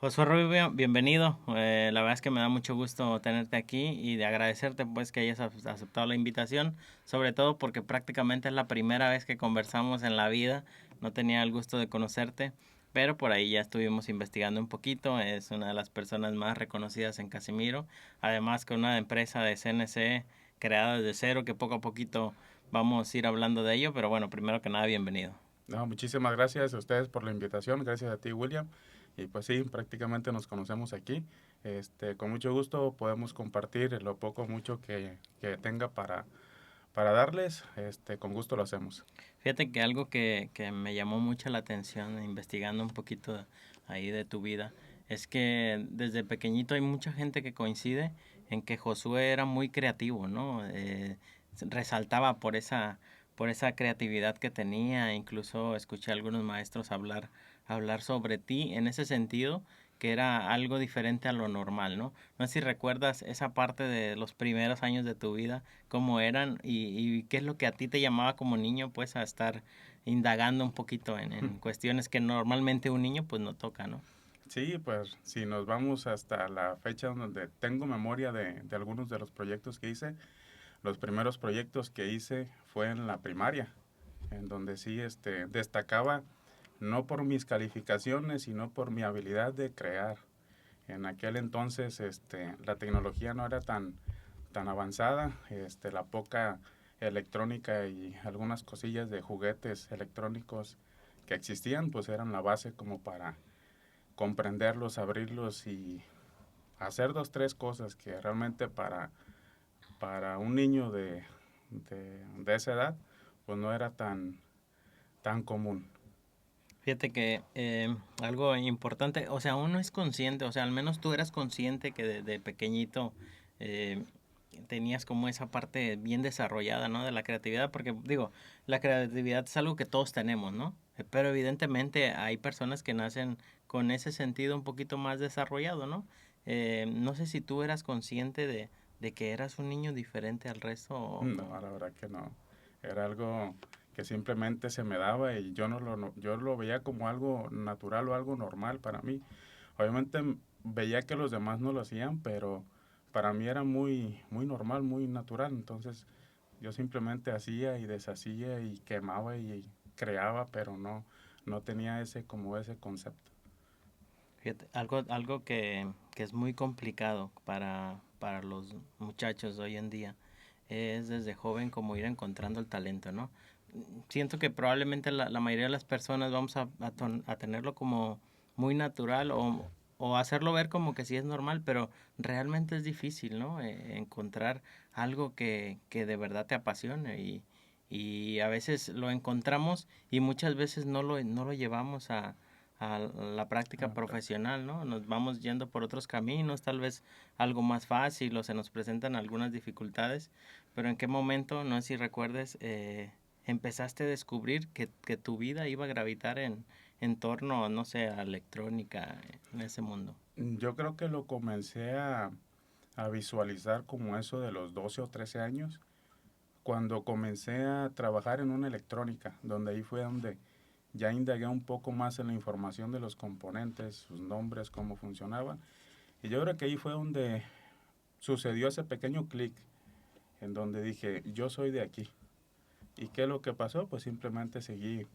Josué Rubio, bienvenido. La verdad es que me da mucho gusto tenerte aquí y de agradecerte pues que hayas aceptado la invitación, sobre todo porque prácticamente es la primera vez que conversamos en la vida. No tenía el gusto de conocerte, pero por ahí ya estuvimos investigando un poquito. Es una de las personas más reconocidas en Casimiro, además con una empresa de CNC creada desde cero que poco a poquito vamos a ir hablando de ello, pero bueno, primero que nada, bienvenido. No, muchísimas gracias a ustedes por la invitación, gracias a ti, William. Y pues sí, prácticamente nos conocemos aquí. Con mucho gusto podemos compartir lo poco o mucho que tenga para darles. Con gusto lo hacemos. Fíjate que algo que me llamó mucho la atención investigando un poquito ahí de tu vida es que desde pequeñito hay mucha gente que coincide en que Josué era muy creativo, ¿no? Resaltaba por esa creatividad que tenía, incluso escuché a algunos maestros hablar sobre ti en ese sentido, que era algo diferente a lo normal, ¿no? No sé si recuerdas esa parte de los primeros años de tu vida cómo eran y qué es lo que a ti te llamaba como niño pues a estar indagando un poquito en cuestiones que normalmente un niño pues no toca, ¿no? Sí, pues si nos vamos hasta la fecha donde tengo memoria de algunos de los proyectos que hice, los primeros proyectos que hice fue en la primaria, en donde sí destacaba no por mis calificaciones, sino por mi habilidad de crear. En aquel entonces la tecnología no era tan avanzada, la poca electrónica y algunas cosillas de juguetes electrónicos que existían pues eran la base como para comprenderlos, abrirlos y hacer dos, tres cosas que realmente para un niño de esa edad pues no era tan común. Fíjate que algo importante, o sea, uno es consciente, o sea, al menos tú eras consciente que de pequeñito eh, tenías como esa parte bien desarrollada, ¿no? De la creatividad, porque digo, la creatividad es algo que todos tenemos, ¿no? Pero evidentemente hay personas que nacen con ese sentido un poquito más desarrollado, ¿no? No sé si tú eras consciente de que eras un niño diferente al resto No, la verdad que no. Era algo que simplemente se me daba y yo yo lo veía como algo natural o algo normal para mí. Obviamente veía que los demás no lo hacían, pero para mí era muy normal, muy natural. Entonces yo simplemente hacía y deshacía y quemaba y creaba, pero no tenía ese concepto. Fíjate, algo que es muy complicado para los muchachos de hoy en día es desde joven como ir encontrando el talento, ¿no? Siento que probablemente la mayoría de las personas vamos a tenerlo como muy natural o hacerlo ver como que sí es normal, pero realmente es difícil, ¿no? Encontrar algo que de verdad te apasione y a veces lo encontramos y muchas veces no lo llevamos a la práctica Ah, profesional, ¿no? Nos vamos yendo por otros caminos, tal vez algo más fácil o se nos presentan algunas dificultades, pero ¿en qué momento, no sé si recuerdes, empezaste a descubrir que tu vida iba a gravitar en torno, no sé, a electrónica, en ese mundo? yo creo que lo comencé a visualizar como eso de los 12 o 13 años, cuando comencé a trabajar en una electrónica, donde ahí fue donde ya indagué un poco más en la información de los componentes, sus nombres, cómo funcionaban. Y yo creo que ahí fue donde sucedió ese pequeño clic, en donde dije, yo soy de aquí. ¿Y qué es lo que pasó? Pues simplemente seguí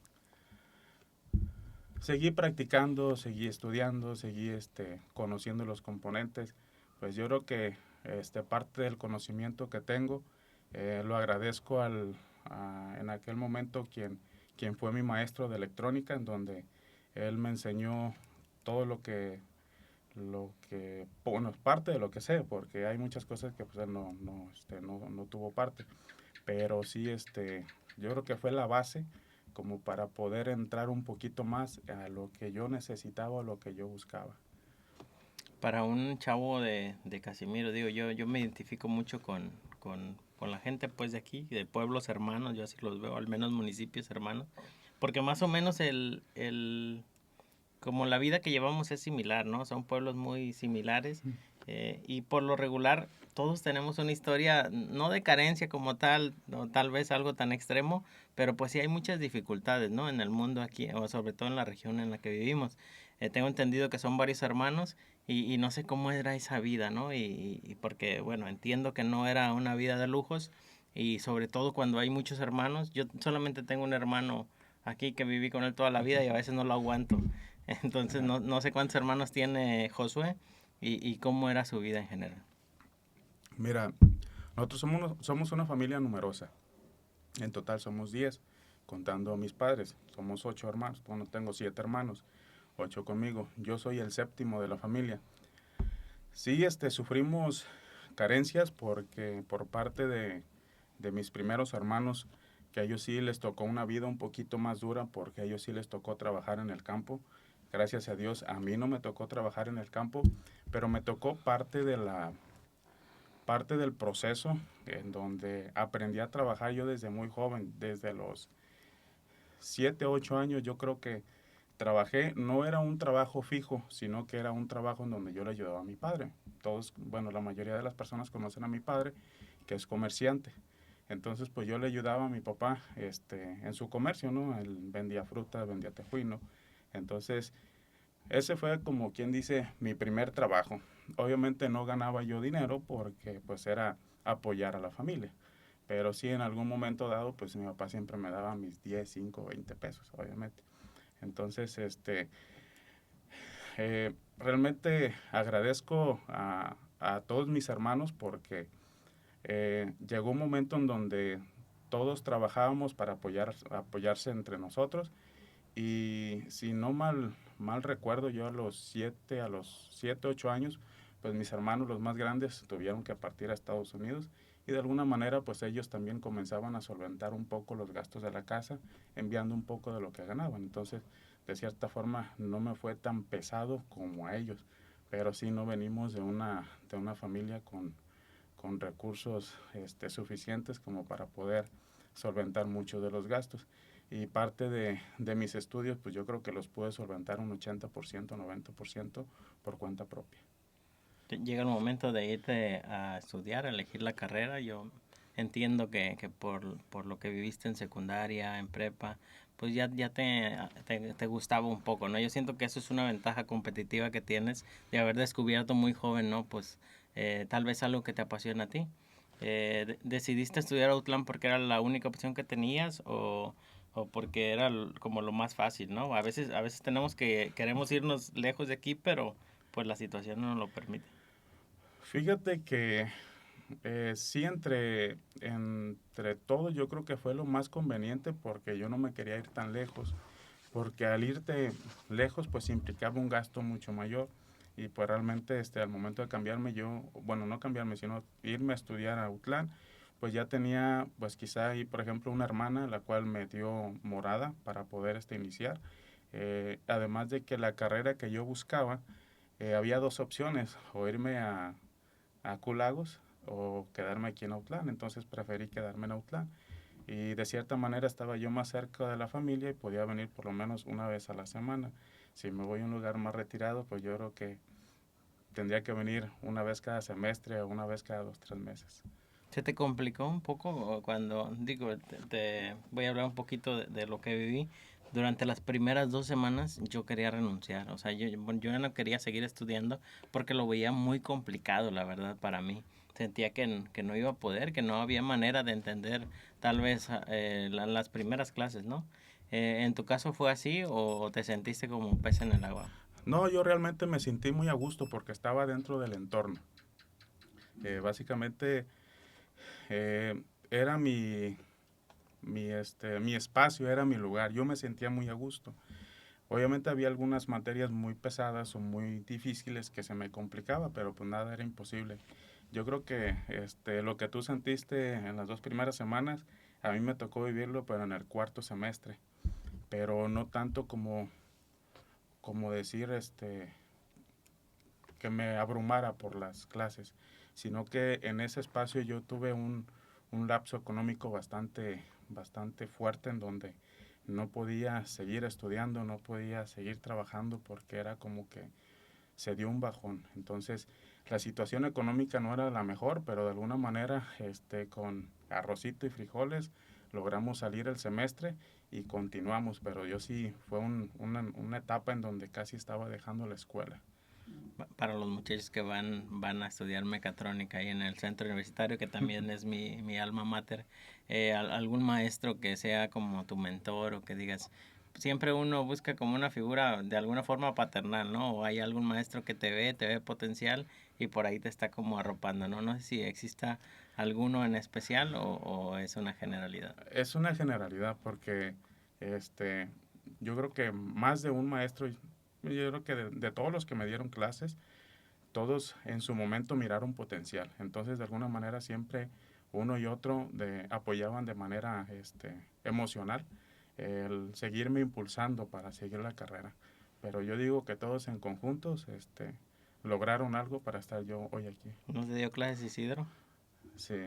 practicando, seguí estudiando, seguí conociendo los componentes. Pues yo creo que parte del conocimiento que tengo lo agradezco en aquel momento quien fue mi maestro de electrónica, en donde él me enseñó todo bueno, parte de lo que sé, porque hay muchas cosas que pues él no tuvo parte, pero sí, yo creo que fue la base como para poder entrar un poquito más a lo que yo necesitaba, a lo que yo buscaba. Para un chavo de Casimiro, digo, yo me identifico mucho con la gente pues de aquí, de pueblos hermanos, yo así los veo, al menos municipios hermanos, porque más o menos como la vida que llevamos es similar, ¿no? Son pueblos muy similares y por lo regular todos tenemos una historia, no de carencia como tal, o tal vez algo tan extremo, pero pues sí hay muchas dificultades, ¿no? En el mundo aquí, o sobre todo en la región en la que vivimos. Tengo entendido que son varios hermanos y no sé cómo era esa vida, ¿no? Y porque, bueno, entiendo que no era una vida de lujos y sobre todo cuando hay muchos hermanos. Yo solamente tengo un hermano aquí que viví con él toda la vida y a veces no lo aguanto. Entonces no sé cuántos hermanos tiene Josué y cómo era su vida en general. Mira, nosotros somos una familia numerosa. En total somos 10, contando a mis padres. Somos 8 hermanos. Bueno, tengo 7 hermanos, 8 conmigo. Yo soy el séptimo de la familia. Sí, sufrimos carencias porque por parte de mis primeros hermanos, que a ellos sí les tocó una vida un poquito más dura porque a ellos sí les tocó trabajar en el campo. Gracias a Dios, a mí no me tocó trabajar en el campo, pero me tocó parte del proceso en donde aprendí a trabajar yo desde muy joven, desde los 7 8 años. Yo creo que trabajé, no era un trabajo fijo, sino que era un trabajo en donde yo le ayudaba a mi padre. Todos, bueno, la mayoría de las personas conocen a mi padre, que es comerciante. Entonces, pues yo le ayudaba a mi papá en su comercio, ¿no? Él vendía fruta, vendía tejuino. Entonces, ese fue como quien dice mi primer trabajo. Obviamente no ganaba yo dinero porque pues era apoyar a la familia. Pero sí en algún momento dado pues mi papá siempre me daba mis 10 5 20 pesos, obviamente. Entonces, realmente agradezco a todos mis hermanos porque llegó un momento en donde todos trabajábamos para apoyarse entre nosotros y si no mal recuerdo, yo a los 7 8 años, pues mis hermanos, los más grandes, tuvieron que partir a Estados Unidos y de alguna manera pues ellos también comenzaban a solventar un poco los gastos de la casa, enviando un poco de lo que ganaban. Entonces, de cierta forma, no me fue tan pesado como a ellos, pero sí no venimos de una familia con recursos suficientes como para poder solventar muchos de los gastos. Y parte de mis estudios, pues yo creo que los pude solventar un 80% 90% por cuenta propia. Llega el momento de irte a estudiar, a elegir la carrera. Yo entiendo que por lo que viviste en secundaria, en prepa, pues ya te gustaba un poco, ¿no? Yo siento que eso es una ventaja competitiva que tienes de haber descubierto muy joven, ¿no? Pues tal vez algo que te apasiona a ti. ¿Decidiste estudiar Outland porque era la única opción que tenías o porque era como lo más fácil, ¿no? A veces queremos irnos lejos de aquí, pero pues la situación no nos lo permite. Fíjate que sí, entre todo yo creo que fue lo más conveniente porque yo no me quería ir tan lejos, porque al irte lejos pues implicaba un gasto mucho mayor y pues realmente al momento de cambiarme yo, bueno, no cambiarme, sino irme a estudiar a Utlán, pues ya tenía pues quizá ahí por ejemplo una hermana la cual me dio morada para poder iniciar. Además de que la carrera que yo buscaba, había dos opciones, o irme a Culagos o quedarme aquí en Autlán. Entonces preferí quedarme en Autlán. Y de cierta manera estaba yo más cerca de la familia y podía venir por lo menos una vez a la semana. Si me voy a un lugar más retirado, pues yo creo que tendría que venir una vez cada semestre o una vez cada 2 3 meses. ¿Se te complicó un poco cuando, digo, te voy a hablar un poquito de lo que viví? Durante las primeras 2 semanas yo quería renunciar, o sea, bueno, yo ya no quería seguir estudiando porque lo veía muy complicado, la verdad, para mí. Sentía que no iba a poder, que no había manera de entender tal vez las primeras clases, ¿no? ¿En tu caso fue así o te sentiste como un pez en el agua? No, yo realmente me sentí muy a gusto porque estaba dentro del entorno. Básicamente era mi espacio, era mi lugar. Yo me sentía muy a gusto. Obviamente había algunas materias muy pesadas o muy difíciles que se me complicaba, pero pues nada era imposible. Yo creo que lo que tú sentiste en las 2 primeras semanas, a mí me tocó vivirlo, pero en el cuarto semestre. Pero no tanto como decir que me abrumara por las clases, sino que en ese espacio yo tuve un lapso económico bastante fuerte en donde no podía seguir estudiando, no podía seguir trabajando porque era como que se dio un bajón. Entonces, la situación económica no era la mejor, pero de alguna manera, con arrocito y frijoles, logramos salir el semestre y continuamos. Pero yo sí, fue una etapa en donde casi estaba dejando la escuela. Para los muchachos que van a estudiar mecatrónica ahí en el centro universitario, que también es mi alma mater, algún maestro que sea como tu mentor o que digas, siempre uno busca como una figura de alguna forma paternal, ¿no? O hay algún maestro que te ve potencial y por ahí te está como arropando, ¿no? No sé si exista alguno en especial o es una generalidad. Es una generalidad porque este, yo creo que más de un maestro, yo creo que de todos los que me dieron clases, todos en su momento miraron potencial. Entonces, de alguna manera, siempre uno y otro apoyaban de manera emocional el seguirme impulsando para seguir la carrera. Pero yo digo que todos en conjuntos lograron algo para estar yo hoy aquí. ¿No te dio clases Isidro? Sí.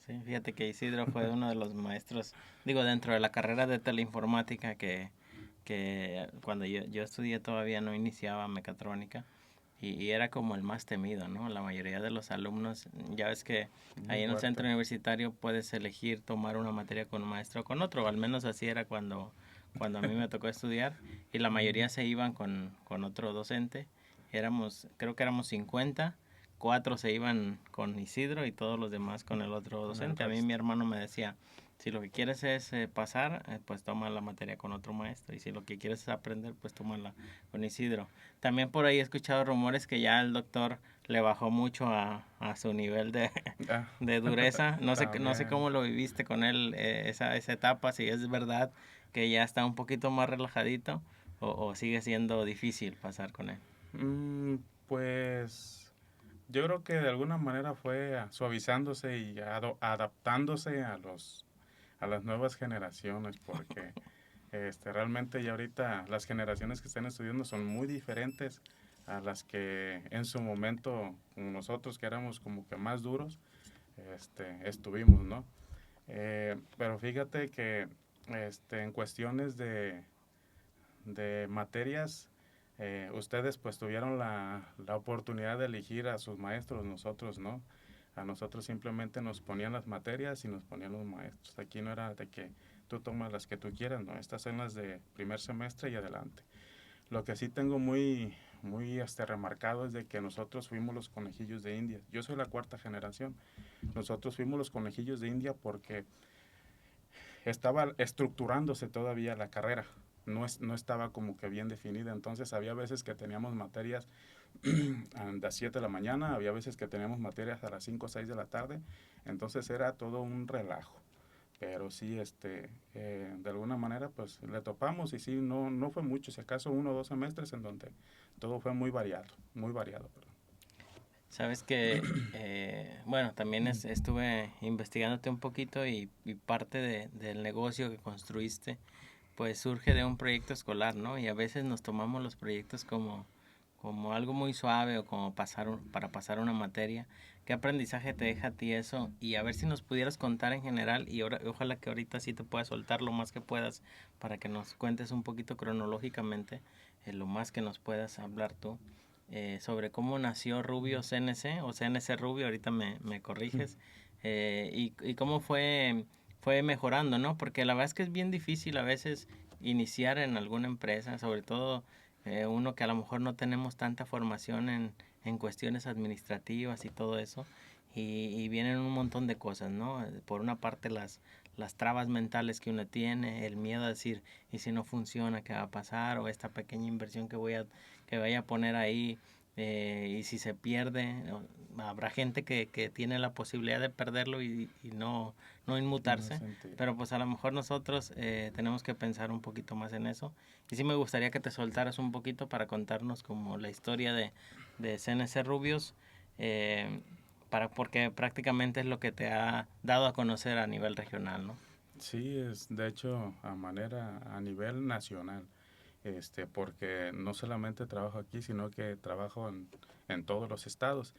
Sí, fíjate que Isidro fue uno de los maestros, digo, dentro de la carrera de teleinformática que cuando yo estudié todavía no iniciaba mecatrónica y era como el más temido, ¿no? La mayoría de los alumnos, ya ves que Muy ahí en el fuerte. centro universitario puedes elegir tomar una materia con un maestro o con otro, o al menos así era cuando a mí me tocó estudiar y la mayoría se iban con otro docente. Creo que éramos 50, cuatro se iban con Isidro y todos los demás con el otro Con el docente. A mí resto. mi hermano me decía, si lo que quieres es pasar, pues toma la materia con otro maestro. Y si lo que quieres es aprender, pues tómala con Isidro. También por ahí he escuchado rumores que ya el doctor le bajó mucho a su nivel Ah, de dureza. No sé también. cómo lo viviste con él esa etapa, si es verdad que ya está un poquito más relajadito o sigue siendo difícil pasar con él. Mm, pues yo creo que de alguna manera fue suavizándose y adaptándose a las nuevas generaciones, porque realmente ya ahorita las generaciones que están estudiando son muy diferentes a las que en su momento como nosotros que éramos como que más duros estuvimos, ¿no? Pero fíjate que en cuestiones de materias, ustedes pues tuvieron la oportunidad de elegir a sus maestros, nosotros no. A nosotros simplemente nos ponían las materias y nos ponían los maestros. Aquí no era de que tú tomas las que tú quieras, no. Estas son las de primer semestre y adelante. Lo que sí tengo muy remarcado es de que nosotros fuimos los conejillos de India. Yo soy la cuarta generación. Nosotros fuimos los conejillos de India porque estaba estructurándose todavía la carrera. No estaba como que bien definida. Entonces había veces que teníamos materias a las 7 de la mañana, había veces que teníamos materias a las 5 o 6 de la tarde. Entonces era todo un relajo. Pero sí, de alguna manera, pues le topamos y sí, no fue mucho, si acaso 1 o 2 semestres en donde todo fue muy variado, perdón. Sabes que, bueno, también estuve investigándote un poquito y parte del negocio que construiste, pues surge de un proyecto escolar, ¿no? Y a veces nos tomamos los proyectos como algo muy suave o como para pasar una materia. ¿Qué aprendizaje te deja a ti eso? Y a ver si nos pudieras contar en general y ojalá que ahorita sí te puedas soltar lo más que puedas para que nos cuentes un poquito cronológicamente, lo más que nos puedas hablar tú sobre cómo nació Rubio CNC o CNC Rubio, ahorita me corriges, y cómo fue mejorando, ¿no? Porque la verdad es que es bien difícil a veces iniciar en alguna empresa, sobre todo uno que a lo mejor no tenemos tanta formación en cuestiones administrativas y todo eso, y vienen un montón de cosas, ¿no? Por una parte las trabas mentales que uno tiene, el miedo a decir, ¿y si no funciona, qué va a pasar? O esta pequeña inversión que vaya a poner ahí, y si se pierde, habrá gente que tiene la posibilidad de perderlo y no Y no inmutarse, sentir. pero pues a lo mejor nosotros tenemos que pensar un poquito más en eso. Y sí me gustaría que te soltaras un poquito para contarnos como la historia de CNC Rubios, eh, porque prácticamente es lo que te ha dado a conocer a nivel regional, ¿no? Sí, es de hecho a nivel nacional, porque no solamente trabajo aquí, sino que trabajo en todos los estados.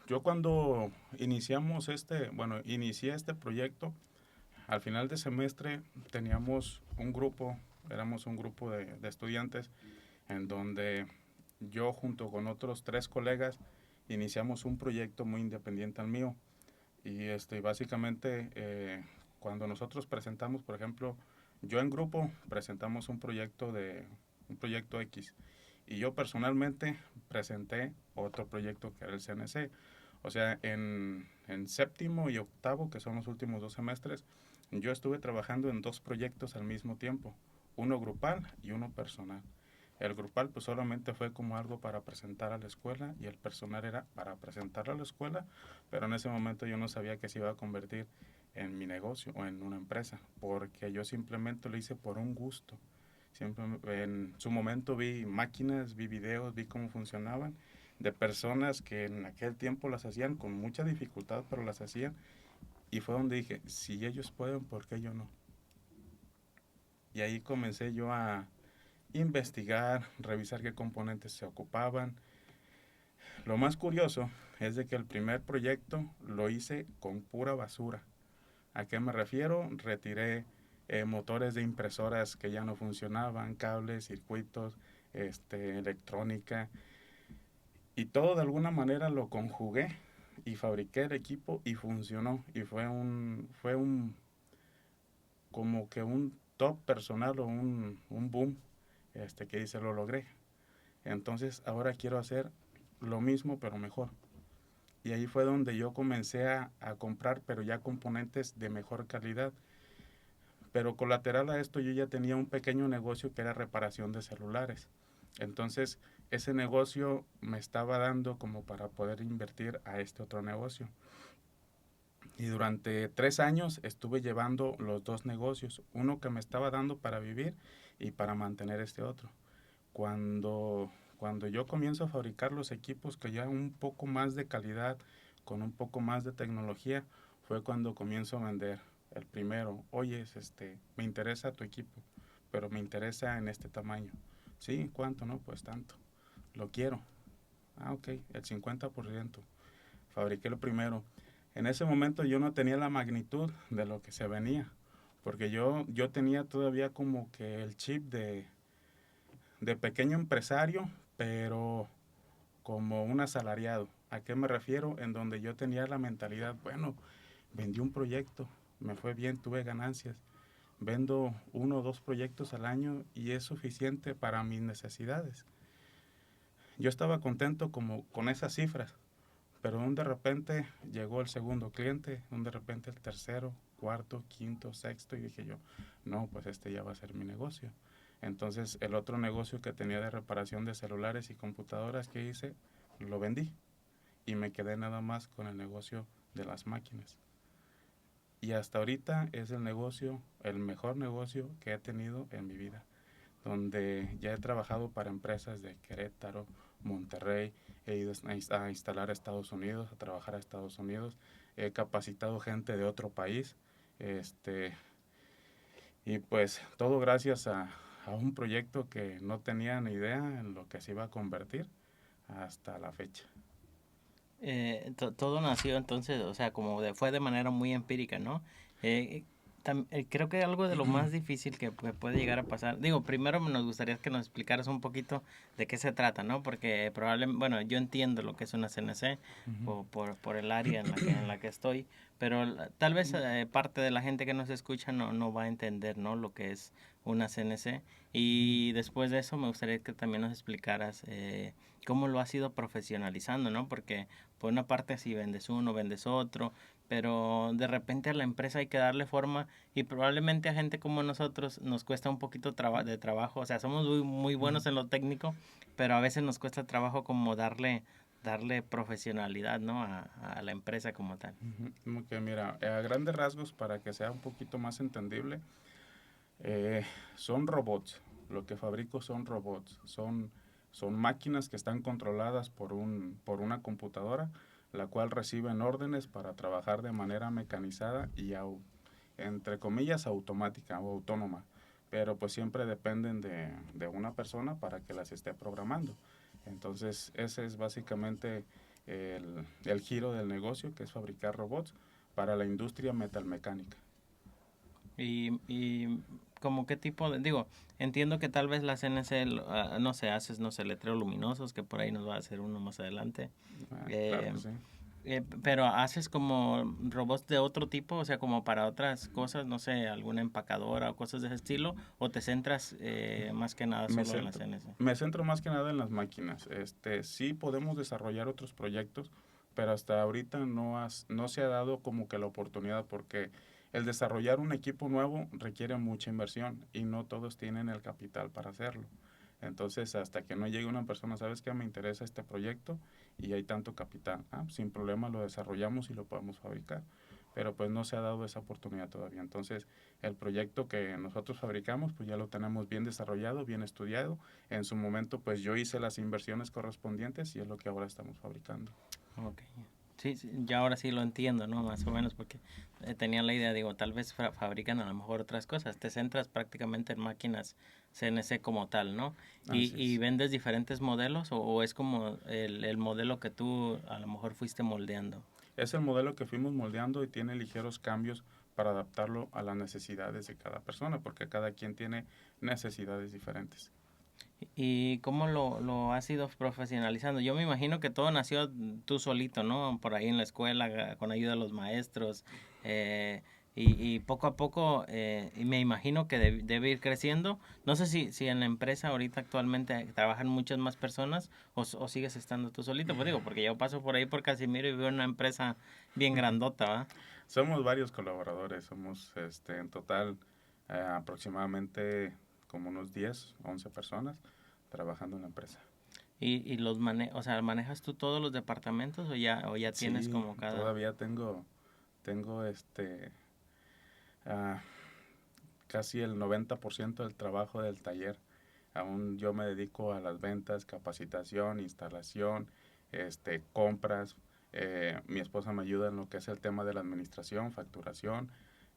Yo cuando inicié este proyecto, al final de semestre teníamos éramos un grupo de estudiantes en donde yo junto con otros 3 colegas iniciamos un proyecto muy independiente al mío. Y básicamente cuando nosotros presentamos, por ejemplo, yo en grupo presentamos un proyecto X y yo personalmente presenté otro proyecto que era el CNC. O sea, en séptimo y octavo, que son los últimos 2 semestres, yo estuve trabajando en 2 proyectos al mismo tiempo, uno grupal y uno personal. El grupal pues solamente fue como algo para presentar a la escuela y el personal era para presentar a la escuela, pero en ese momento yo no sabía que se iba a convertir en mi negocio o en una empresa, porque yo simplemente lo hice por un gusto. Siempre en su momento vi máquinas, vi videos, vi cómo funcionaban de personas que en aquel tiempo las hacían con mucha dificultad, pero las hacían y fue donde dije, si ellos pueden, ¿por qué yo no? Y ahí comencé yo a investigar, revisar qué componentes se ocupaban. Lo más curioso es de que el primer proyecto lo hice con pura basura. ¿A qué me refiero? Retiré motores de impresoras que ya no funcionaban, cables, circuitos, electrónica, y todo de alguna manera lo conjugué y fabriqué el equipo y funcionó. Y fue un como que un top personal o un boom que dice lo logré. Entonces ahora quiero hacer lo mismo pero mejor. Y ahí fue donde yo comencé a comprar, pero ya componentes de mejor calidad. Pero colateral a esto yo ya tenía un pequeño negocio que era reparación de celulares. Entonces ese negocio me estaba dando como para poder invertir a este otro negocio. Y durante 3 años estuve llevando los 2 negocios, uno que me estaba dando para vivir y para mantener este otro. Cuando yo comienzo a fabricar los equipos que ya un poco más de calidad, con un poco más de tecnología, fue cuando comienzo a vender el primero. Oye, me interesa tu equipo, pero me interesa en este tamaño. Sí, ¿cuánto? No, pues tanto. Lo quiero. Ah, ok, el 50%. Fabriqué lo primero. En ese momento yo no tenía la magnitud de lo que se venía, porque yo tenía todavía como que el chip de pequeño empresario, pero como un asalariado. ¿A qué me refiero? En donde yo tenía la mentalidad, bueno, vendí un proyecto, me fue bien, tuve ganancias, vendo 1 o 2 proyectos al año y es suficiente para mis necesidades. Yo estaba contento como con esas cifras, pero de repente llegó el segundo cliente, de repente el tercero, cuarto, quinto, sexto, y dije yo, no, pues este ya va a ser mi negocio. Entonces el otro negocio que tenía de reparación de celulares y computadoras que hice, lo vendí y me quedé nada más con el negocio de las máquinas. Y hasta ahorita es el negocio, el mejor negocio que he tenido en mi vida, donde ya he trabajado para empresas de Querétaro, Monterrey, he ido a instalar a Estados Unidos, a trabajar a Estados Unidos, he capacitado gente de otro país, y pues todo gracias a un proyecto que no tenía ni idea en lo que se iba a convertir hasta la fecha. Todo nació entonces, o sea, fue de manera muy empírica, ¿no? Eh, Creo que algo de lo más difícil que puede llegar a pasar, digo, primero nos gustaría que nos explicaras un poquito de qué se trata, ¿no? Porque probablemente, bueno, yo entiendo lo que es una CNC Ujú. por el área en la que estoy, pero tal vez parte de la gente que nos escucha no va a entender, ¿no? Lo que es una CNC. Y después de eso me gustaría que también nos explicaras cómo lo has ido profesionalizando, ¿no? Porque por una parte si vendes uno, vendes otro, pero de repente a la empresa hay que darle forma y probablemente a gente como nosotros nos cuesta un poquito de trabajo, o sea, somos muy buenos en lo técnico, pero a veces nos cuesta trabajo como darle profesionalidad, ¿no? A la empresa como tal. Ujú. Como que mira, a grandes rasgos, para que sea un poquito más entendible, eh, son robots. Lo que fabrico son robots. Son máquinas que están controladas por una computadora, la cual reciben órdenes para trabajar de manera mecanizada y entre comillas automática o autónoma. Pero pues siempre dependen de una persona para que las esté programando. Entonces ese es básicamente el giro del negocio, que es fabricar robots para la industria metalmecánica. Y como qué tipo de, digo, entiendo que tal vez la CNC, no sé, haces, no sé, letreros luminosos, que por ahí nos va a hacer uno más adelante. Claro Eh, que sí. pero haces como robots de otro tipo, o sea, como para otras cosas, no sé, alguna empacadora o cosas de ese estilo, o te centras más que nada Me solo en la centro, CNC. me centro más que nada en las máquinas. Sí podemos desarrollar otros proyectos, pero hasta ahorita no se ha dado como que la oportunidad porque el desarrollar un equipo nuevo requiere mucha inversión y no todos tienen el capital para hacerlo. Entonces, hasta que no llegue una persona, ¿sabes qué? Me interesa este proyecto y hay tanto capital. Sin problema lo desarrollamos y lo podemos fabricar. Pero pues no se ha dado esa oportunidad todavía. Entonces, el proyecto que nosotros fabricamos, pues ya lo tenemos bien desarrollado, bien estudiado. En su momento, pues yo hice las inversiones correspondientes y es lo que ahora estamos fabricando. Ok. Sí, sí, ya ahora sí lo entiendo, ¿no? Más o menos, porque tenía la idea, digo, tal vez fabrican a lo mejor otras cosas. Te centras prácticamente en máquinas CNC como tal, ¿no? Así Y es. vendes diferentes modelos o es como el modelo que tú a lo mejor fuiste moldeando. Es el modelo que fuimos moldeando y tiene ligeros cambios para adaptarlo a las necesidades de cada persona, porque cada quien tiene necesidades diferentes. ¿Y cómo lo has ido profesionalizando? Yo me imagino que todo nació tú solito, ¿no? Por ahí en la escuela, con ayuda de los maestros. eh, y poco a poco, y me imagino que debe ir creciendo. No sé si en la empresa ahorita actualmente trabajan muchas más personas o sigues estando tú solito. Pues digo, porque yo paso por ahí por Casimiro y veo una empresa bien grandota, ¿va? Somos varios colaboradores, somos en total aproximadamente como unos 10 11 personas trabajando en la empresa. Y o sea, ¿manejas tú todos los departamentos o ya tienes Sí, como cada... todavía tengo ah, casi el 90% del trabajo del taller. Aún yo me dedico a las ventas, capacitación, instalación, compras. Mi esposa me ayuda en lo que es el tema de la administración, facturación.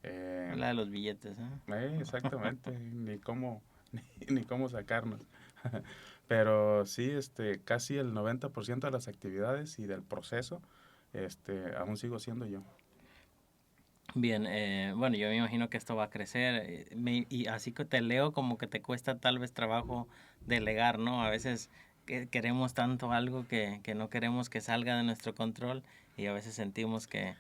eh, La de los billetes, ¿eh? Exactamente, ni cómo sacarnos. Pero sí, casi el 90% de las actividades y del proceso, aún sigo siendo yo. Bien, bueno, yo me imagino que esto va a crecer y así que te leo como que te cuesta tal vez trabajo delegar, ¿no? A veces queremos tanto algo que no queremos que salga de nuestro control y a veces sentimos que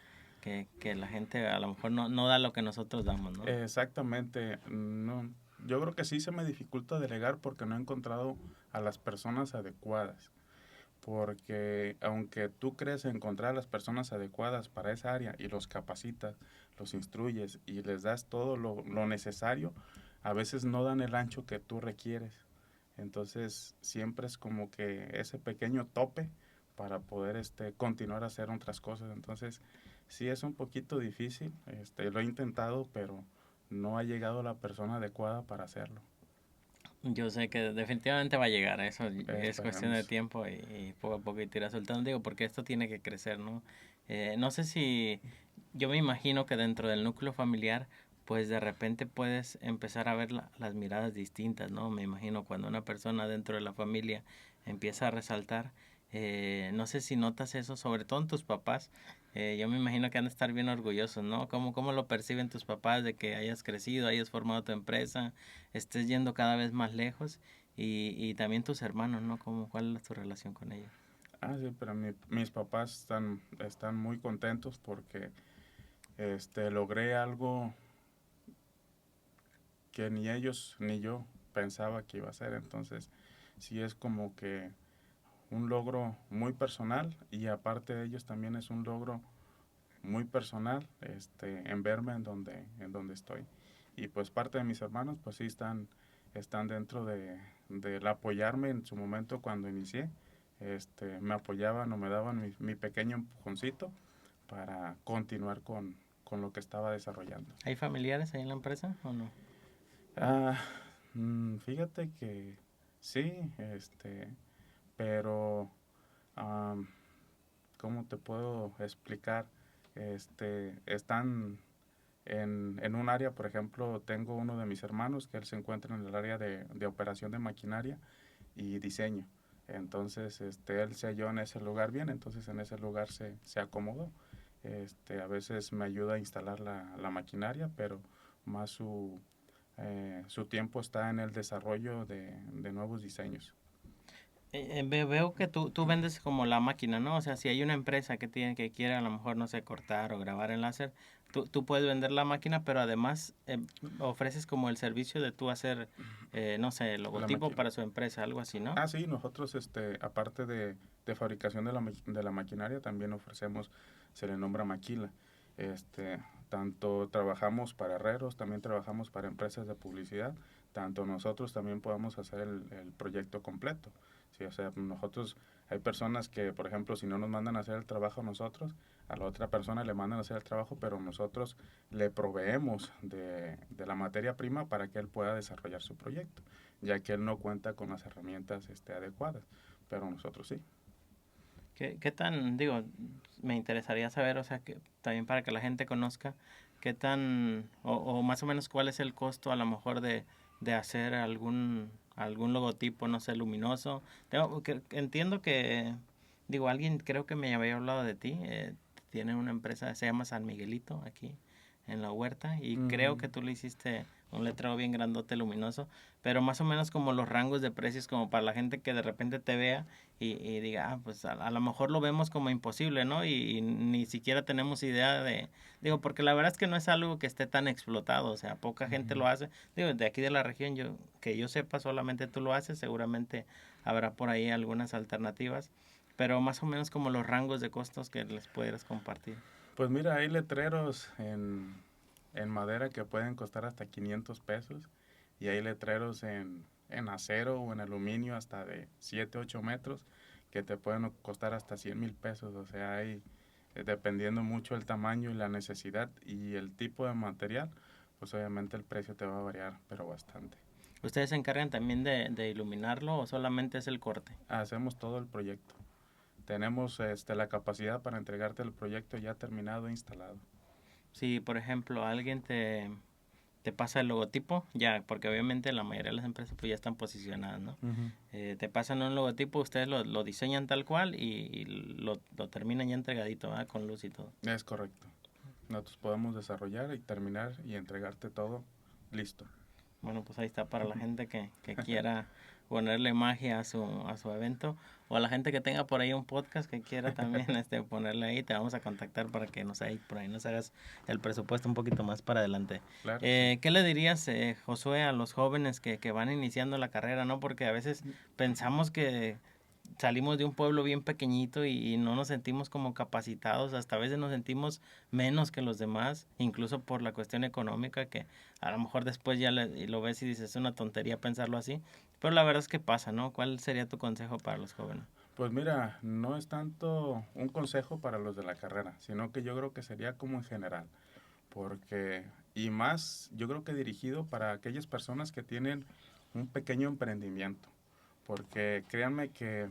la gente a lo mejor no da lo que nosotros damos, ¿no? Exactamente, no, yo creo que sí se me dificulta delegar porque no he encontrado a las personas adecuadas. Porque aunque tú crees encontrar a las personas adecuadas para esa área y los capacitas, los instruyes y les das todo lo necesario, a veces no dan el ancho que tú requieres. Entonces siempre es como que ese pequeño tope para poder continuar a hacer otras cosas. Entonces sí es un poquito difícil, lo he intentado, pero no ha llegado la persona adecuada para hacerlo. Yo sé que definitivamente va a llegar, eso es cuestión de Esperemos. tiempo y poco a poco y te irá soltando, digo, porque esto tiene que crecer, ¿no? No sé si, yo me imagino que dentro del núcleo familiar, pues de repente puedes empezar a ver las miradas distintas, ¿no? Me imagino cuando una persona dentro de la familia empieza a resaltar, no sé si notas eso, sobre todo en tus papás, yo me imagino que han de estar bien orgullosos, ¿no? ¿Cómo lo perciben tus papás de que hayas crecido, hayas formado tu empresa, estés yendo cada vez más lejos y también tus hermanos, ¿no? ¿Cuál es tu relación con ellos? Sí, pero mis papás están muy contentos porque logré algo que ni ellos ni yo pensaba que iba a ser. Entonces, sí es como que un logro muy personal y aparte de ellos también es un logro muy personal en verme en donde estoy. Y pues parte de mis hermanos pues sí están dentro del apoyarme en su momento cuando inicié. Me apoyaban o me daban mi pequeño empujoncito para continuar con lo que estaba desarrollando. ¿Hay familiares ahí en la empresa o no? Ah, Fíjate que sí, pero am, ¿cómo te puedo explicar? Están en un área, por ejemplo, tengo uno de mis hermanos que él se encuentra en el área de operación de maquinaria y diseño. Entonces, él se halló en ese lugar bien, entonces en ese lugar se acomodó. A veces me ayuda a instalar la maquinaria, pero más su tiempo está en el desarrollo de nuevos diseños. Veo que tú vendes como la máquina, ¿no? O sea, si hay una empresa que quiere a lo mejor, no sé, cortar o grabar en láser, tú puedes vender la máquina, pero además ofreces como el servicio de tú hacer, no sé, La logotipo máquina. para su empresa, algo así, ¿no? Ah, sí, nosotros, aparte de fabricación de la maquinaria, también ofrecemos, se le nombra maquila. Este, tanto trabajamos para herreros, también trabajamos para empresas de publicidad, tanto nosotros también podemos hacer el proyecto completo. Sí, o sea, nosotros, hay personas que, por ejemplo, si no nos mandan a hacer el trabajo nosotros, a la otra persona le mandan a hacer el trabajo, pero nosotros le proveemos de la materia prima para que él pueda desarrollar su proyecto, ya que él no cuenta con las herramientas adecuadas, pero nosotros sí. ¿Qué tan, digo, me interesaría saber, o sea, que también para que la gente conozca, qué tan, o más o menos cuál es el costo a lo mejor de hacer algún logotipo, no sé, luminoso? Entiendo que, digo, alguien creo que me había hablado de ti, tiene una empresa, se llama San Miguelito, aquí en la huerta, y creo que Mm, tú le hiciste un letrero bien grandote luminoso, pero más o menos como los rangos de precios, como para la gente que de repente te vea y diga, ah, pues a lo mejor lo vemos como imposible, ¿no? Y ni siquiera tenemos idea de, digo, porque la verdad es que no es algo que esté tan explotado, o sea, poca gente ujú. lo hace. Digo, de aquí de la región, que yo sepa, solamente tú lo haces, seguramente habrá por ahí algunas alternativas, pero más o menos como los rangos de costos que les pudieras compartir. Pues mira, hay letreros en madera que pueden costar hasta 500 pesos y hay letreros en acero o en aluminio hasta de 7 8 metros que te pueden costar hasta 100,000 pesos. O sea, hay, dependiendo mucho el tamaño y la necesidad y el tipo de material, pues obviamente el precio te va a variar, pero bastante. ¿Ustedes se encargan también de iluminarlo o solamente es el corte? Hacemos todo el proyecto. Tenemos la capacidad para entregarte el proyecto ya terminado e instalado. Si, por ejemplo, alguien te pasa el logotipo, ya, porque obviamente la mayoría de las empresas pues ya están posicionadas, ¿no? Ujú. Te pasan un logotipo, ustedes lo diseñan tal cual y lo terminan ya entregadito, ¿verdad? Con luz y todo. Es correcto. Nosotros podemos desarrollar y terminar y entregarte todo listo. Bueno, pues ahí está para la gente que quiera ponerle magia a su evento o a la gente que tenga por ahí un podcast que quiera también ponerle ahí, te vamos a contactar para que por ahí nos hagas el presupuesto un poquito más para adelante. Claro, sí. ¿Qué le dirías, Josué, a los jóvenes que van iniciando la carrera, no? Porque a veces pensamos que salimos de un pueblo bien pequeñito y no nos sentimos como capacitados, hasta a veces nos sentimos menos que los demás, incluso por la cuestión económica, que a lo mejor después y lo ves y dices, es una tontería pensarlo así, pero la verdad es que pasa, ¿no? ¿Cuál sería tu consejo para los jóvenes? Pues mira, no es tanto un consejo para los de la carrera, sino que yo creo que sería como en general, porque, y más, yo creo que dirigido para aquellas personas que tienen un pequeño emprendimiento, porque créanme que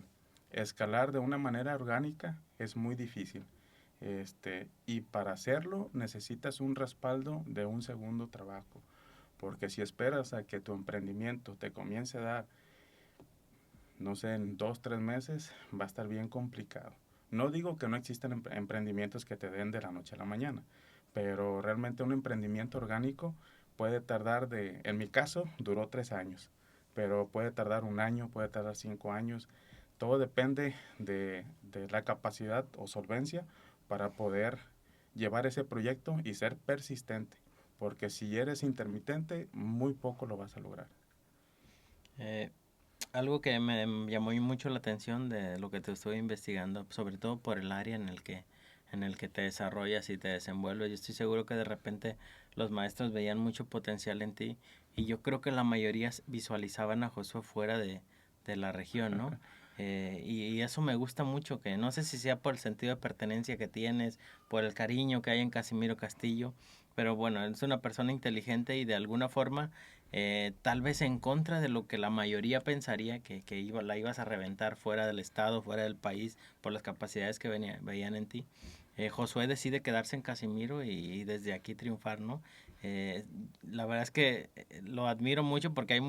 escalar de una manera orgánica es muy difícil. Y para hacerlo necesitas un respaldo de un segundo trabajo, porque si esperas a que tu emprendimiento te comience a dar, no sé, en 2 3 meses, va a estar bien complicado. No digo que no existen emprendimientos que te den de la noche a la mañana, pero realmente un emprendimiento orgánico puede tardar en mi caso, duró 3 años, pero puede tardar un año, puede tardar 5 años. Todo depende de la capacidad o solvencia para poder llevar ese proyecto y ser persistente, porque si eres intermitente, muy poco lo vas a lograr. Eh, Algo que me llamó mucho la atención de lo que te estoy investigando, sobre todo por el área en el que te desarrollas y te desenvuelves. Yo estoy seguro que de repente los maestros veían mucho potencial en ti y yo creo que la mayoría visualizaban a Josué fuera de la región, ¿no? Y eso me gusta mucho, que no sé si sea por el sentido de pertenencia que tienes, por el cariño que hay en Casimiro Castillo, pero bueno, es una persona inteligente y de alguna forma tal vez en contra de lo que la mayoría pensaría la ibas a reventar fuera del estado, fuera del país, por las capacidades que veían en ti. Josué decide quedarse en Casimiro y desde aquí triunfar, ¿no? La verdad es que lo admiro mucho porque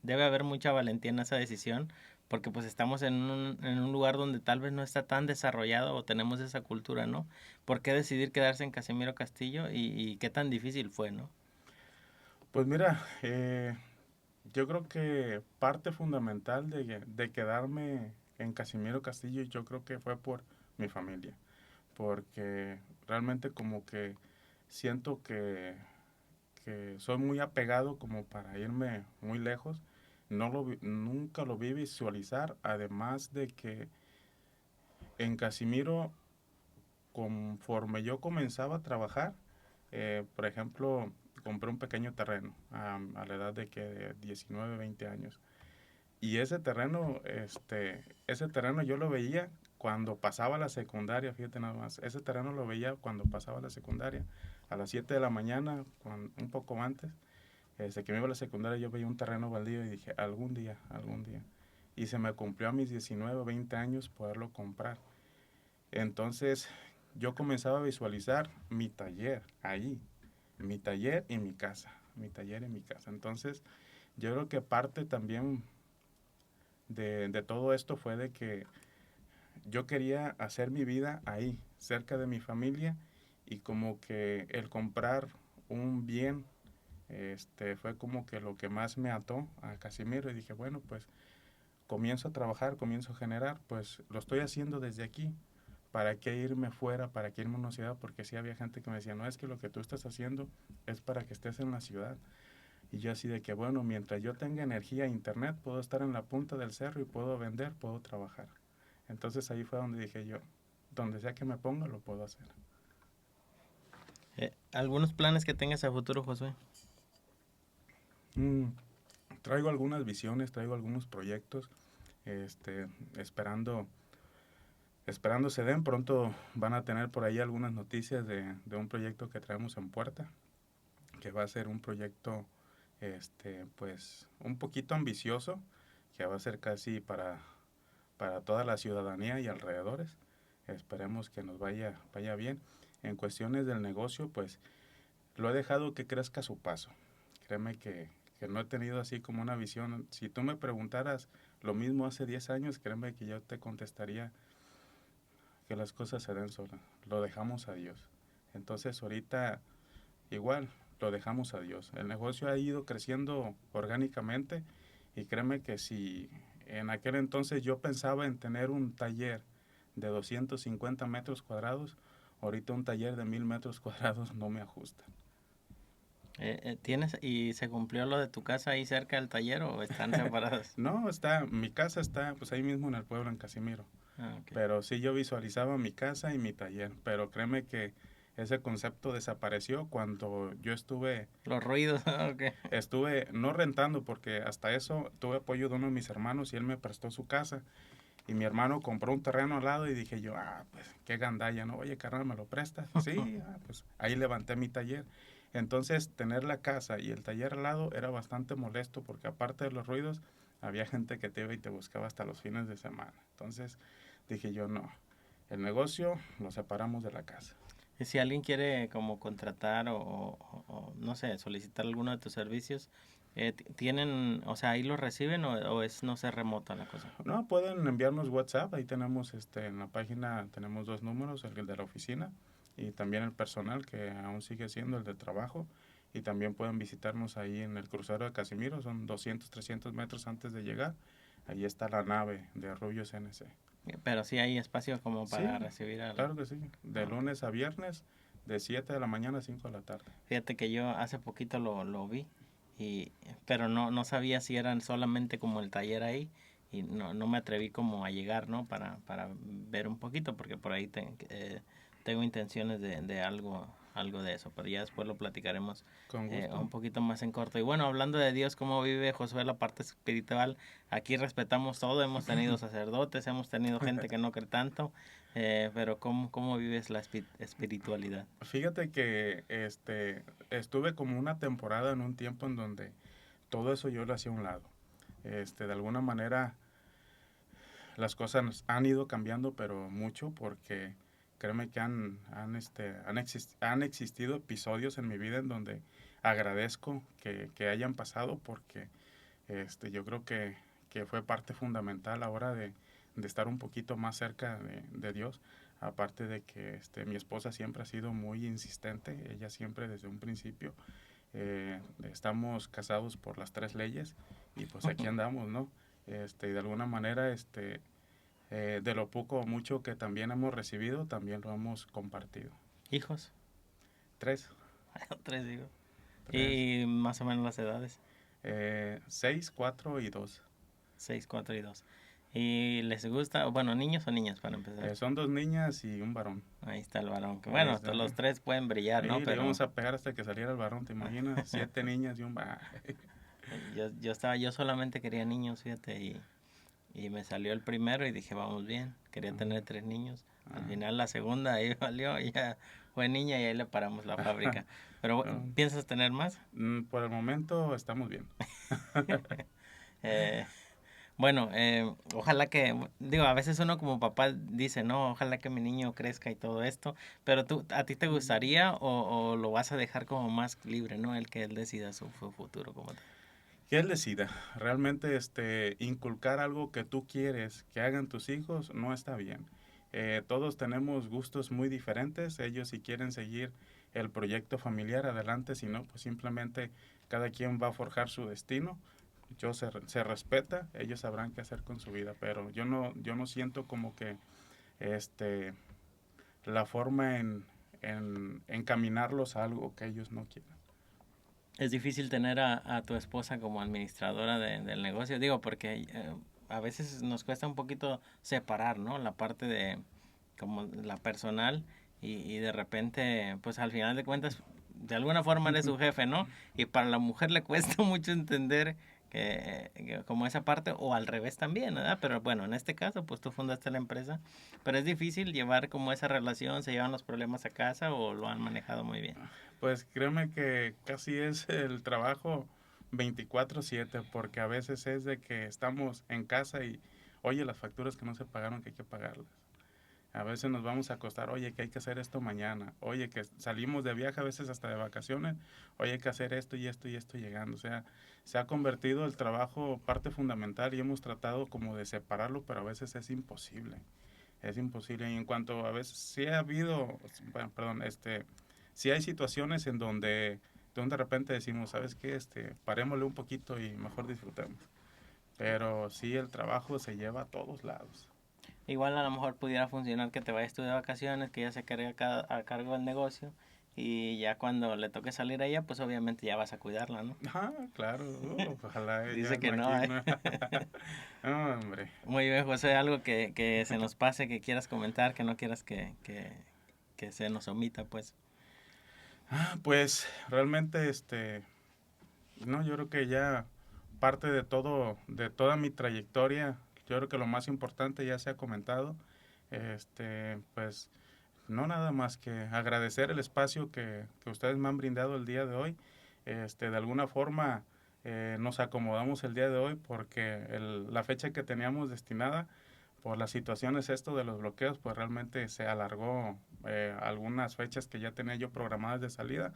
debe haber mucha valentía en esa decisión, porque pues estamos en un lugar donde tal vez no está tan desarrollado o tenemos esa cultura, ¿no? ¿Por qué decidir quedarse en Casimiro Castillo y qué tan difícil fue, ¿no? Pues mira, yo creo que parte fundamental de quedarme en Casimiro Castillo, yo creo que fue por mi familia, porque realmente como que siento que soy muy apegado como para irme muy lejos. Nunca lo vi visualizar, además de que en Casimiro, conforme yo comenzaba a trabajar, por ejemplo, compré un pequeño terreno a la edad de que 19, 20 años. Y ese terreno yo lo veía cuando pasaba la secundaria, fíjate nada más. Ese terreno lo veía cuando pasaba la secundaria, a las 7 de la mañana, un poco antes. Que me iba a la secundaria yo veía un terreno baldío y dije, algún día, algún día. Y se me cumplió a mis 19 o 20 años poderlo comprar. Entonces yo comenzaba a visualizar mi taller ahí, mi taller y mi casa, mi taller y mi casa. Entonces yo creo que parte también de todo esto fue de que yo quería hacer mi vida ahí, cerca de mi familia, y como que el comprar un bien fue como que lo que más me ató a Casimiro, y dije, bueno, pues comienzo a trabajar, comienzo a generar, pues lo estoy haciendo desde aquí. ¿Para qué irme fuera? ¿Para qué irme a una ciudad? Porque sí había gente que me decía, no, es que lo que tú estás haciendo es para que estés en la ciudad. Y yo así de que, bueno, mientras yo tenga energía e internet, puedo estar en la punta del cerro y puedo vender, puedo trabajar. Entonces ahí fue donde dije yo, donde sea que me ponga, lo puedo hacer. ¿Algunos planes que tengas a futuro, Josué? Mm, traigo algunas visiones, traigo algunos proyectos, este, esperando, esperando se den. Pronto van a tener por ahí algunas noticias de un proyecto que traemos en puerta, que va a ser un proyecto, pues, un poquito ambicioso, que va a ser casi para toda la ciudadanía y alrededores. Esperemos que nos vaya bien. En cuestiones del negocio, pues lo he dejado que crezca a su paso. Créeme que no he tenido así como una visión. Si tú me preguntaras lo mismo hace 10 años, créeme que yo te contestaría que las cosas se den solas. Lo dejamos a Dios. Entonces ahorita igual lo dejamos a Dios. El negocio ha ido creciendo orgánicamente, y créeme que si en aquel entonces yo pensaba en tener un taller de 250 metros cuadrados, ahorita un taller de 1000 metros cuadrados no me ajusta. ¿Tienes y se cumplió lo de tu casa ahí cerca del taller o están separadas? No, mi casa está pues ahí mismo en el pueblo, en Casimiro. Ah, ok. Pero sí, yo visualizaba mi casa y mi taller. Pero créeme que ese concepto desapareció cuando yo Los ruidos, ok. estuve no rentando, porque hasta eso tuve apoyo de uno de mis hermanos y él me prestó su casa. Y mi hermano compró un terreno al lado y dije yo, pues qué gandalla, ¿no? Oye, carnal, ¿me lo prestas? Sí, pues ahí levanté mi taller. Entonces, tener la casa y el taller al lado era bastante molesto, porque aparte de los ruidos, había gente que te iba y te buscaba hasta los fines de semana. Entonces, dije yo, no, el negocio lo separamos de la casa. Y si alguien quiere como contratar o, no sé, solicitar alguno de tus servicios, ¿tienen, o sea, ahí lo reciben o es, no sé, remota la cosa? No, pueden enviarnos WhatsApp, ahí tenemos en la página tenemos dos números, el de la oficina y también el personal, que aún sigue siendo el de trabajo, y también pueden visitarnos ahí en el crucero de Casimiro, son 200, 300 metros antes de llegar, ahí está la nave de Arroyo CNC. Pero sí hay espacio como para Sí, recibir al... claro que sí, de Ah, ok. lunes a viernes, de 7 de la mañana a 5 de la tarde. Fíjate que yo hace poquito lo vi, y, pero no sabía si eran solamente como el taller ahí y no me atreví como a llegar, ¿no? Para ver un poquito porque por ahí tengo intenciones de algo de eso, pero ya después lo platicaremos Con gusto. un poquito más en corto. Y bueno, hablando de Dios, cómo vive Josué la parte espiritual, aquí respetamos todo, hemos tenido sacerdotes, hemos tenido gente que no cree tanto, pero ¿cómo vives la espiritualidad? Fíjate que estuve como una temporada en un tiempo en donde todo eso yo lo hacía a un lado. De alguna manera las cosas han ido cambiando, pero mucho, porque créeme que han existido episodios en mi vida en donde agradezco que hayan pasado, porque yo creo que fue parte fundamental ahora de estar un poquito más cerca de Dios. Aparte de que mi esposa siempre ha sido muy insistente, ella siempre desde un principio estamos casados por las 3 leyes y pues aquí andamos, ¿no? Y de alguna manera, de lo poco o mucho que también hemos recibido, también lo hemos compartido. ¿Hijos? 3, 3 digo. 3, Y más o menos las edades. 6, 4 y 2. 6, 4 y 2. ¿Y les gusta? Bueno, ¿niños o niñas para empezar? Son 2 niñas y un varón. Ahí está el varón. Que Ahí bueno, está. los 3 pueden brillar, ¿no? Y le Pero íbamos a pegar hasta que saliera el varón, ¿te imaginas? 7 niñas y un varón. yo solamente quería niños, fíjate, y me salió el primero y dije, vamos bien. Quería tener 3 niños. Al final la segunda ahí valió, ya fue niña y ahí le paramos la fábrica. Pero, ¿piensas tener más? Por el momento estamos bien. eh, Bueno, ojalá que, digo, a veces uno como papá dice, no, ojalá que mi niño crezca y todo esto, pero ¿a ti te gustaría o lo vas a dejar como más libre, ¿no? El que él decida su futuro como tal. Que él decida. Realmente inculcar algo que tú quieres que hagan tus hijos no está bien. Todos tenemos gustos muy diferentes. Ellos si quieren seguir el proyecto familiar adelante, si no, pues simplemente cada quien va a forjar su destino. Se respeta, ellos sabrán qué hacer con su vida, pero yo no siento como que la forma en encaminarlos a algo que ellos no quieren. Es difícil tener a tu esposa como administradora del negocio, digo, porque a veces nos cuesta un poquito separar, ¿no? La parte de como la personal y de repente, pues al final de cuentas, de alguna forma eres su jefe, ¿no? Y para la mujer le cuesta mucho entender que como esa parte o al revés también, ¿verdad? Pero bueno, en este caso, pues tú fundaste la empresa, pero es difícil llevar como esa relación, se llevan los problemas a casa o lo han manejado muy bien. Pues créeme que casi es el trabajo 24/7, porque a veces es de que estamos en casa y, oye, las facturas que no se pagaron que hay que pagarlas. A veces nos vamos a acostar, oye, que hay que hacer esto mañana. Oye, que salimos de viaje a veces hasta de vacaciones. Oye, hay que hacer esto y esto y esto llegando. O sea, se ha convertido el trabajo parte fundamental y hemos tratado como de separarlo, pero a veces es imposible. Es imposible. Y en cuanto a veces sí ha habido, bueno, perdón, sí hay situaciones en donde de repente decimos, ¿sabes qué? Parémosle un poquito y mejor disfrutemos. Pero sí, el trabajo se lleva a todos lados. Igual a lo mejor pudiera funcionar que te vayas tú de vacaciones, que ella se quede a cargo del negocio y ya cuando le toque salir a ella, pues obviamente ya vas a cuidarla, ¿no? Ah, claro, ojalá ella, Dice que no, ¿eh? imagina. No, hombre. Muy bien, José, algo que se nos pase, que quieras comentar, que no quieras que se nos omita, pues. Pues realmente, no, yo creo que ya parte de todo, de toda mi trayectoria, yo creo que lo más importante ya se ha comentado. Pues no nada más que agradecer el espacio que ustedes me han brindado el día de hoy. De alguna forma nos acomodamos el día de hoy porque la fecha que teníamos destinada por las situaciones esto de los bloqueos, pues realmente se alargó algunas fechas que ya tenía yo programadas de salida.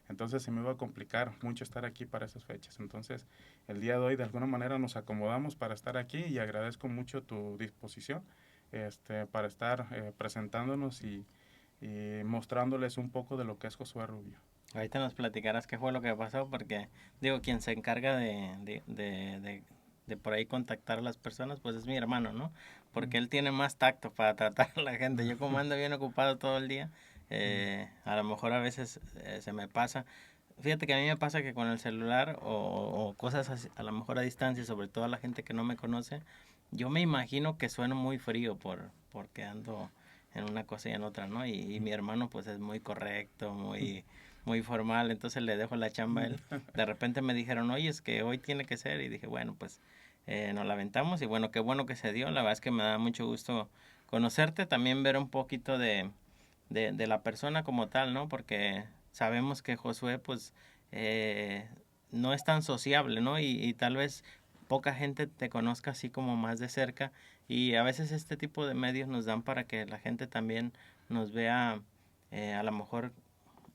Entonces se me iba a complicar mucho estar aquí para esas fechas. Entonces el día de hoy de alguna manera nos acomodamos para estar aquí y agradezco mucho tu disposición para estar presentándonos y mostrándoles un poco de lo que es Josué Rubio. Ahorita nos platicarás qué fue lo que pasó, porque digo, quien se encarga de por ahí contactar a las personas, pues es mi hermano, ¿no? Porque él tiene más tacto para tratar a la gente. Yo como ando bien ocupado todo el día, a lo mejor a veces se me pasa. Fíjate que a mí me pasa que con el celular o cosas así, a lo mejor a distancia, sobre todo a la gente que no me conoce, yo me imagino que sueno muy frío porque ando en una cosa y en otra, ¿no? Y mi hermano pues es muy correcto, muy formal, entonces le dejo la chamba a él. De repente me dijeron, oye, es que hoy tiene que ser, y dije, bueno, pues nos la aventamos y bueno que se dio, la verdad es que me da mucho gusto conocerte, también ver un poquito de la persona como tal, ¿no? Porque sabemos que Josué pues no es tan sociable, ¿no? Y tal vez poca gente te conozca así como más de cerca y a veces este tipo de medios nos dan para que la gente también nos vea a lo mejor,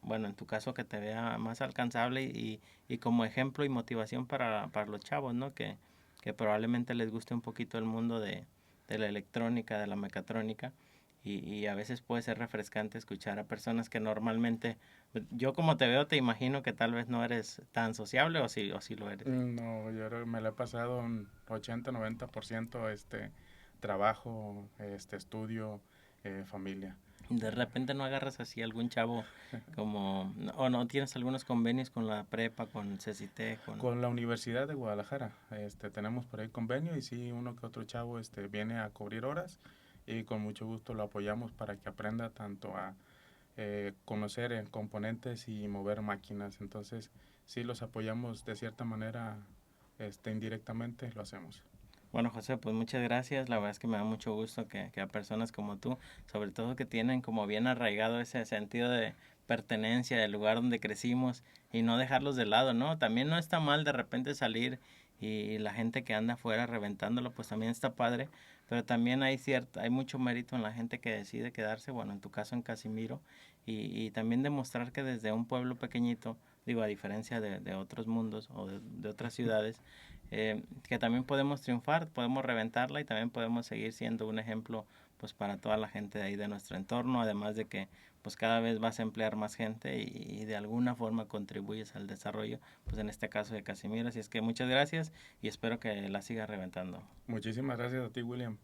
bueno, en tu caso que te vea más alcanzable y como ejemplo y motivación para los chavos, ¿no? Que probablemente les guste un poquito el mundo de la electrónica, de la mecatrónica y a veces puede ser refrescante escuchar a personas que normalmente, yo como te veo te imagino que tal vez no eres tan sociable o sí lo eres. No, yo creo que me la he pasado un 80-90% trabajo, estudio, familia. De repente no agarras así algún chavo como, o no tienes algunos convenios con la prepa, con CECITE, con... Con la Universidad de Guadalajara, tenemos por ahí convenio y sí, uno que otro chavo viene a cubrir horas y con mucho gusto lo apoyamos para que aprenda tanto a conocer componentes y mover máquinas. Entonces, sí los apoyamos de cierta manera, indirectamente lo hacemos. Bueno, José, pues muchas gracias. La verdad es que me da mucho gusto que a personas como tú, sobre todo que tienen como bien arraigado ese sentido de pertenencia del lugar donde crecimos y no dejarlos de lado, ¿no? También no está mal de repente salir y la gente que anda afuera reventándolo, pues también está padre, pero también hay mucho mérito en la gente que decide quedarse, bueno, en tu caso en Casimiro, y también demostrar que desde un pueblo pequeñito, digo, a diferencia de otros mundos o de otras ciudades, que también podemos triunfar, podemos reventarla y también podemos seguir siendo un ejemplo pues para toda la gente de ahí de nuestro entorno, además de que pues cada vez vas a emplear más gente y de alguna forma contribuyes al desarrollo, pues en este caso de Casimiro. Así es que muchas gracias y espero que la siga reventando. Muchísimas gracias a ti, William.